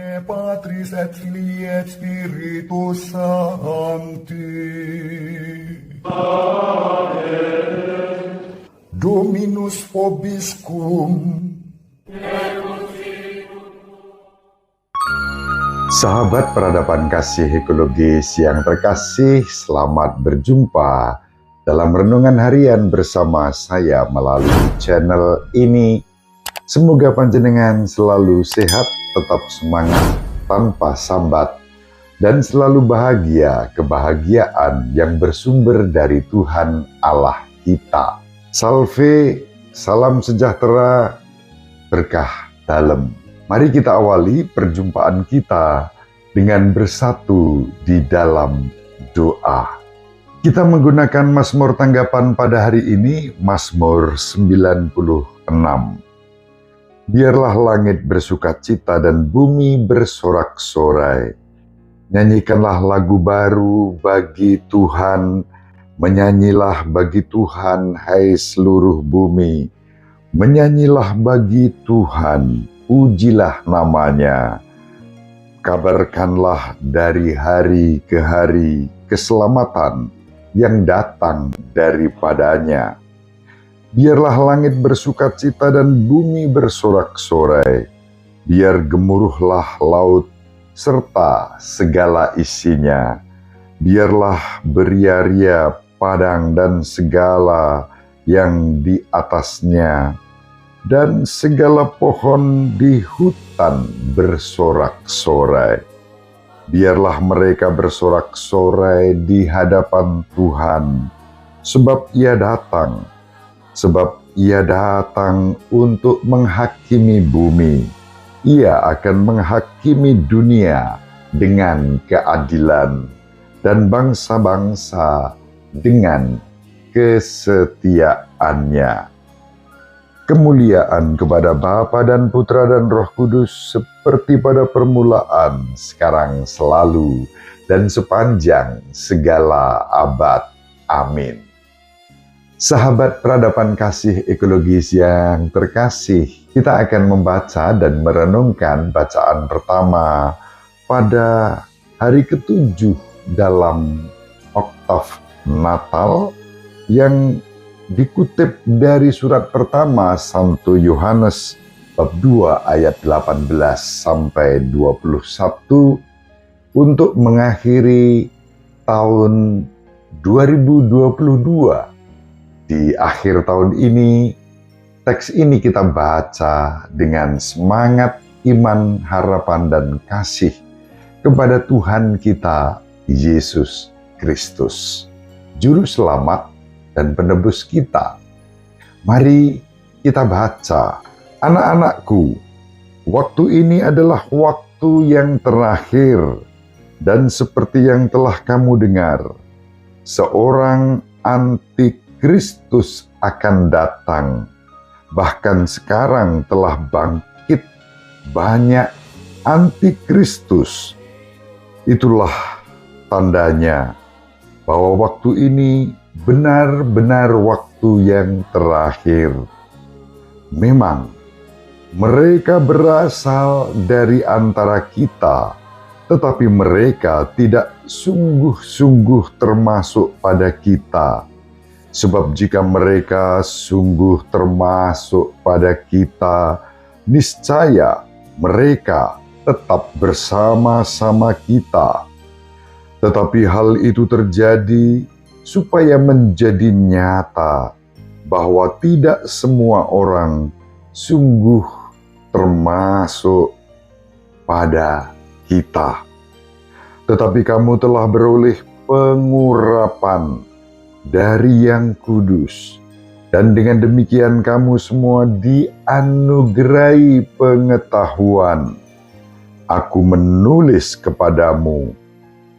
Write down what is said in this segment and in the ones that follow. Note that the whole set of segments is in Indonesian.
Patris et Filii et Spiritus Sancti. Amen. Dominus vobiscum. Sahabat peradaban kasih ekologis yang terkasih, selamat berjumpa dalam renungan harian bersama saya melalui channel ini. Semoga panjenengan selalu sehat, tetap semangat, tanpa sambat, dan selalu bahagia, kebahagiaan yang bersumber dari Tuhan Allah kita. Salve, salam sejahtera, berkah dalam. Mari kita awali perjumpaan kita dengan bersatu di dalam doa. Kita menggunakan Mazmur tanggapan pada hari ini, Mazmur 96. Biarlah langit bersukacita dan bumi bersorak-sorai. Nyanyikanlah lagu baru bagi Tuhan, menyanyilah bagi Tuhan, hai seluruh bumi. Menyanyilah bagi Tuhan, pujilah namanya. Kabarkanlah dari hari ke hari keselamatan yang datang daripadanya. Biarlah langit bersukacita dan bumi bersorak-sorai. Biar gemuruhlah laut serta segala isinya. Biarlah beria-ria padang dan segala yang di atasnya, dan segala pohon di hutan bersorak-sorai. Biarlah mereka bersorak-sorai di hadapan Tuhan, sebab Ia datang untuk menghakimi bumi. Ia akan menghakimi dunia dengan keadilan dan bangsa-bangsa dengan kesetiaannya. Kemuliaan kepada Bapa dan Putra dan Roh Kudus seperti pada permulaan, sekarang, selalu, dan sepanjang segala abad. Amin. Sahabat peradaban kasih ekologis yang terkasih, kita akan membaca dan merenungkan bacaan pertama pada hari ke-7 dalam oktav Natal yang dikutip dari surat pertama Santo Yohanes bab 2 ayat 18 sampai 21 untuk mengakhiri tahun 2022. Di akhir tahun ini, teks ini kita baca dengan semangat iman, harapan, dan kasih kepada Tuhan kita, Yesus Kristus, Juru Selamat dan Penebus kita. Mari kita baca. Anak-anakku, waktu ini adalah waktu yang terakhir, dan seperti yang telah kamu dengar, seorang antikristus akan datang. Bahkan sekarang telah bangkit banyak antikristus. Itulah tandanya bahwa waktu ini benar-benar waktu yang terakhir. Memang mereka berasal dari antara kita, tetapi mereka tidak sungguh-sungguh termasuk pada kita. Sebab jika mereka sungguh termasuk pada kita, niscaya mereka tetap bersama-sama kita. Tetapi hal itu terjadi supaya menjadi nyata bahwa tidak semua orang sungguh termasuk pada kita. Tetapi kamu telah beroleh pengurapan dari Yang Kudus, dan dengan demikian kamu semua dianugerahi pengetahuan. Aku menulis kepadamu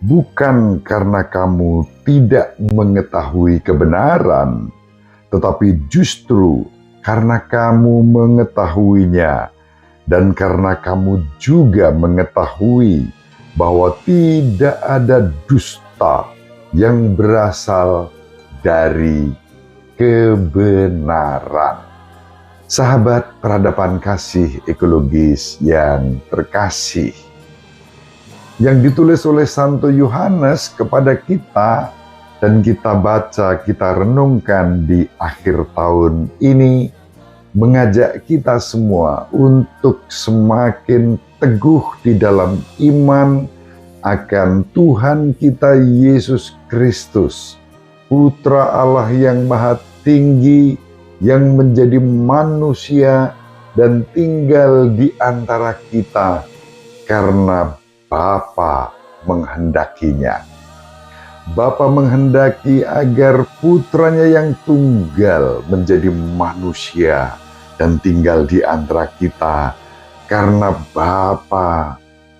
bukan karena kamu tidak mengetahui kebenaran, tetapi justru karena kamu mengetahuinya, dan karena kamu juga mengetahui bahwa tidak ada dusta yang berasal dari kebenaran. Sahabat peradaban kasih ekologis yang terkasih, yang ditulis oleh Santo Yohanes kepada kita dan kita baca, kita renungkan di akhir tahun ini, mengajak kita semua untuk semakin teguh di dalam iman akan Tuhan kita Yesus Kristus, Putra Allah yang Maha Tinggi, yang menjadi manusia dan tinggal di antara kita karena Bapa menghendakinya. Bapa menghendaki agar putranya yang tunggal menjadi manusia dan tinggal di antara kita karena Bapa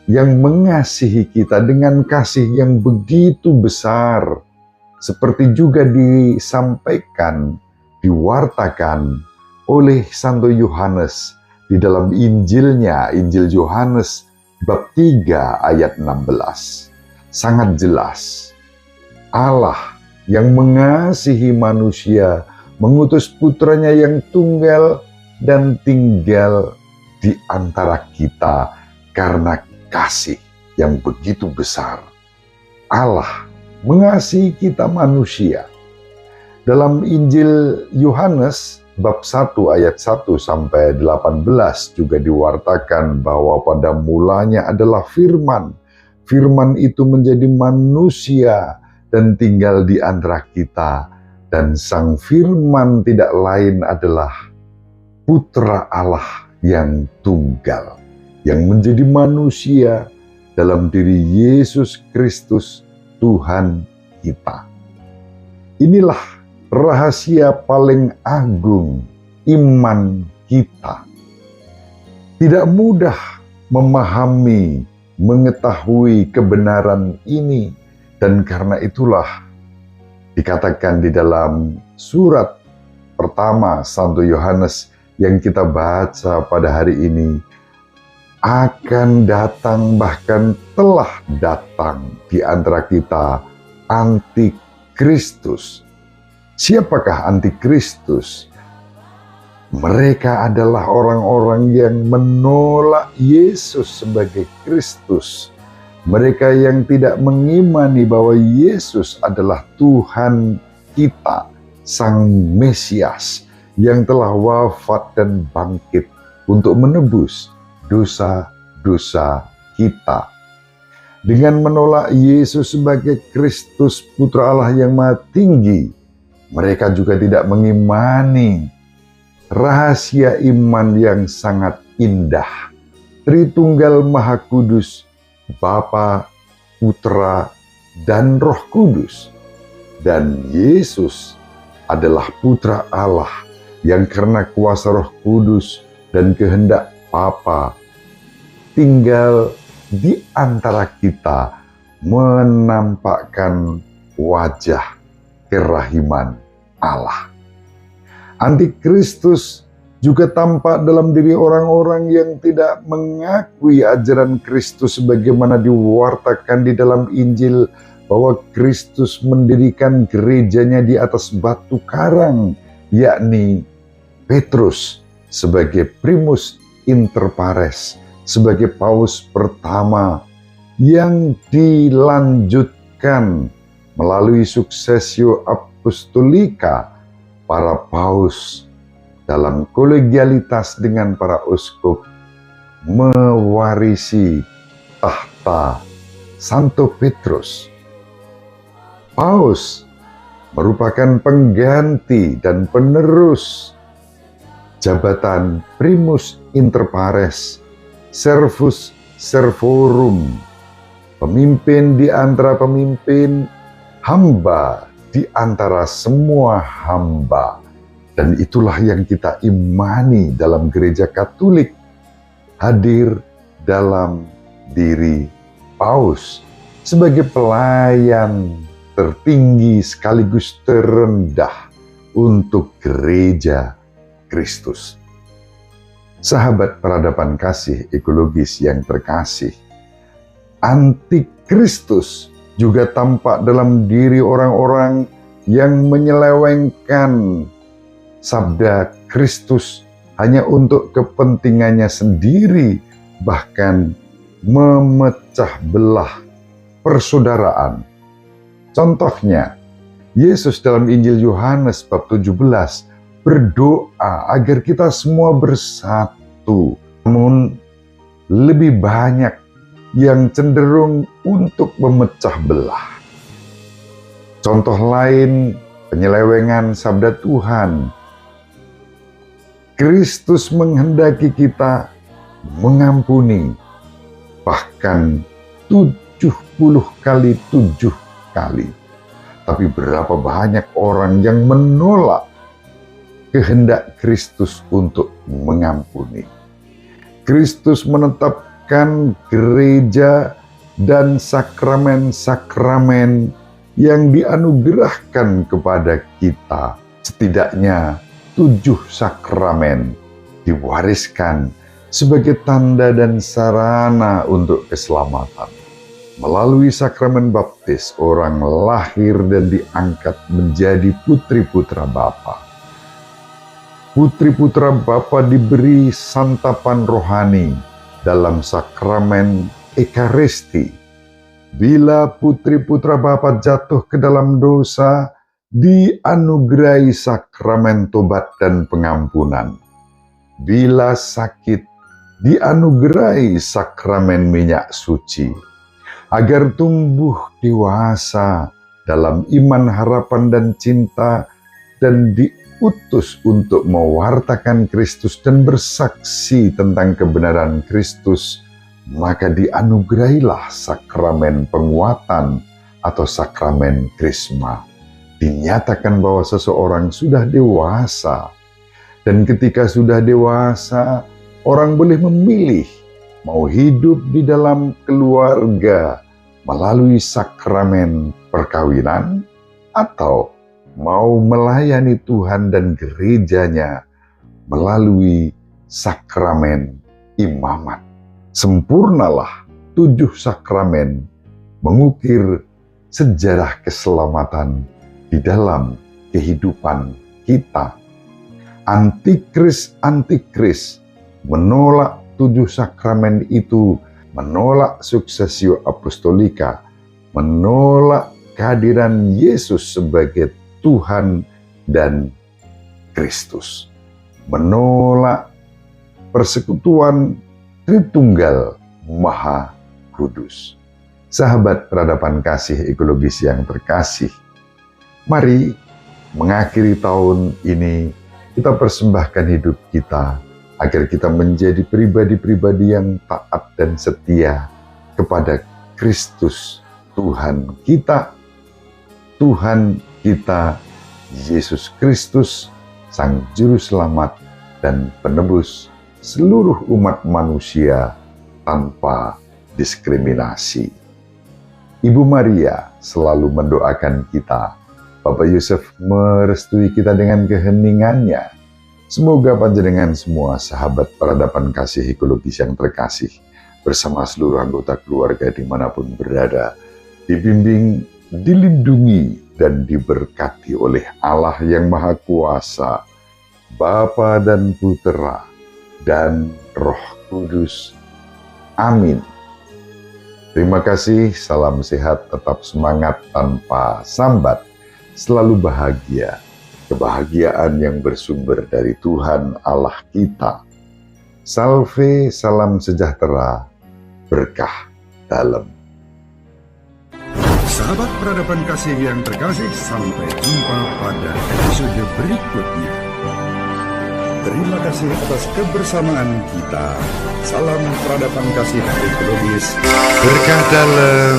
yang mengasihi kita dengan kasih yang begitu besar, seperti juga disampaikan, diwartakan oleh Santo Yohanes di dalam Injilnya, Injil Yohanes bab 3 ayat 16. Sangat jelas, Allah yang mengasihi manusia mengutus putranya yang tunggal dan tinggal di antara kita karena kasih yang begitu besar. Allah mengasihi kita manusia. Dalam Injil Yohanes bab 1 ayat 1 sampai 18 juga diwartakan bahwa pada mulanya adalah firman. Firman itu menjadi manusia dan tinggal di antara kita. Dan sang firman tidak lain adalah Putra Allah yang tunggal, yang menjadi manusia dalam diri Yesus Kristus Tuhan kita. Inilah rahasia paling agung iman kita. Tidak mudah memahami, mengetahui kebenaran ini, dan karena itulah dikatakan di dalam surat pertama Santo Yohanes yang kita baca pada hari ini, akan datang, bahkan telah datang di antara kita antikristus. Siapakah antikristus? Mereka adalah orang-orang yang menolak Yesus sebagai Kristus. Mereka yang tidak mengimani bahwa Yesus adalah Tuhan kita, Sang Mesias, yang telah wafat dan bangkit untuk menebus dosa-dosa kita. Dengan menolak Yesus sebagai Kristus, Putra Allah yang Maha Tinggi, mereka juga tidak mengimani rahasia iman yang sangat indah. Tritunggal Maha Kudus, Bapa, Putra, dan Roh Kudus. Dan Yesus adalah Putra Allah yang karena kuasa Roh Kudus dan kehendak Bapa tinggal di antara kita, menampakkan wajah kerahiman Allah. Antikristus juga tampak dalam diri orang-orang yang tidak mengakui ajaran Kristus sebagaimana diwartakan di dalam Injil, bahwa Kristus mendirikan gerejanya di atas batu karang, yakni Petrus sebagai primus inter pares, sebagai paus pertama, yang dilanjutkan melalui successio apostolica para paus dalam kolegialitas dengan para uskup mewarisi tahta Santo Petrus. Paus merupakan pengganti dan penerus jabatan primus inter pares, servus servorum, pemimpin di antara pemimpin, hamba di antara semua hamba. Dan itulah yang kita imani dalam gereja Katolik, hadir dalam diri Paus sebagai pelayan tertinggi sekaligus terendah untuk gereja Kristus. Sahabat peradaban kasih ekologis yang terkasih, antikristus juga tampak dalam diri orang-orang yang menyelewengkan sabda Kristus hanya untuk kepentingannya sendiri, bahkan memecah belah persaudaraan. Contohnya, Yesus dalam Injil Yohanes bab 17 berdoa agar kita semua bersatu. Namun lebih banyak yang cenderung untuk memecah belah. Contoh lain, penyelewengan sabda Tuhan. Kristus menghendaki kita mengampuni, bahkan 70 kali 7 kali. Tapi berapa banyak orang yang menolak kehendak Kristus untuk mengampuni. Kristus menetapkan gereja dan sakramen-sakramen yang dianugerahkan kepada kita. Setidaknya 7 sakramen diwariskan sebagai tanda dan sarana untuk keselamatan. Melalui sakramen baptis, orang lahir dan diangkat menjadi putri-putra Bapa. Putri-putra Bapa diberi santapan rohani dalam sakramen Ekaristi. Bila putri-putra Bapa jatuh ke dalam dosa, dianugerahi sakramen tobat dan pengampunan. Bila sakit, dianugerahi sakramen minyak suci. Agar tumbuh dewasa dalam iman, harapan, dan cinta, dan diutus untuk mewartakan Kristus dan bersaksi tentang kebenaran Kristus, maka dianugerailah sakramen penguatan atau sakramen krisma. Dinyatakan bahwa seseorang sudah dewasa, dan ketika sudah dewasa, orang boleh memilih mau hidup di dalam keluarga melalui sakramen perkawinan, atau mau melayani Tuhan dan gerejanya melalui sakramen imamat. Sempurnalah 7 sakramen mengukir sejarah keselamatan di dalam kehidupan kita. Antikris menolak 7 sakramen itu, menolak suksesio apostolika, menolak kehadiran Yesus sebagai Tuhan dan Kristus, menolak persekutuan Tritunggal Maha Kudus. Sahabat peradaban kasih ekologis yang terkasih, mari mengakhiri tahun ini kita persembahkan hidup kita agar kita menjadi pribadi-pribadi yang taat dan setia kepada Kristus Tuhan kita. Tuhan kita, Yesus Kristus, Sang Juru Selamat dan Penebus seluruh umat manusia tanpa diskriminasi. Ibu Maria selalu mendoakan kita. Bapak Yusuf merestui kita dengan keheningannya. Semoga panjenengan semua sahabat peradaban kasih ekologis yang terkasih bersama seluruh anggota keluarga dimanapun berada, dibimbing, dilindungi, dan diberkati oleh Allah yang Maha Kuasa, Bapa dan Putera, dan Roh Kudus. Amin. Terima kasih, salam sehat, tetap semangat tanpa sambat, selalu bahagia. Kebahagiaan yang bersumber dari Tuhan Allah kita. Salve, salam sejahtera, berkah dalam. Sahabat peradaban kasih yang terkasih, sampai jumpa pada episode berikutnya. Terima kasih atas kebersamaan kita. Salam peradaban kasih ekologis. Berkah dalam.